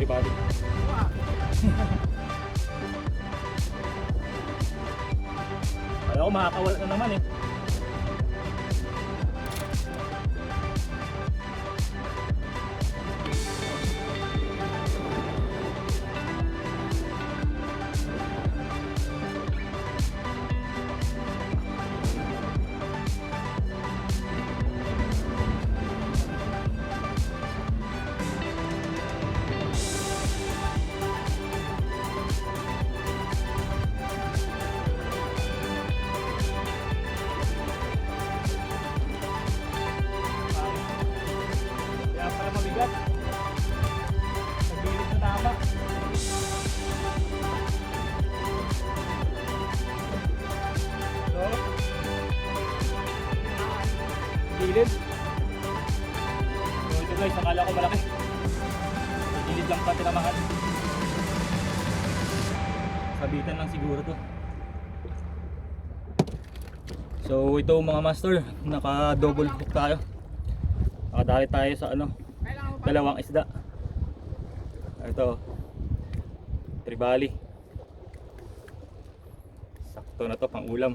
tribali. Kala ko makakawala na naman eh. Kaya pala mabigat. Sa gilid na tama. So, gilid. So ito guys, akala ko malaki. Sa gilid lang pa tinamahan. Sabitan lang siguro to. So ito mga master, naka double hook tayo. Nakadali tayo sa ano, dalawang isda. Ito, tribali. Sakto na to pang ulam.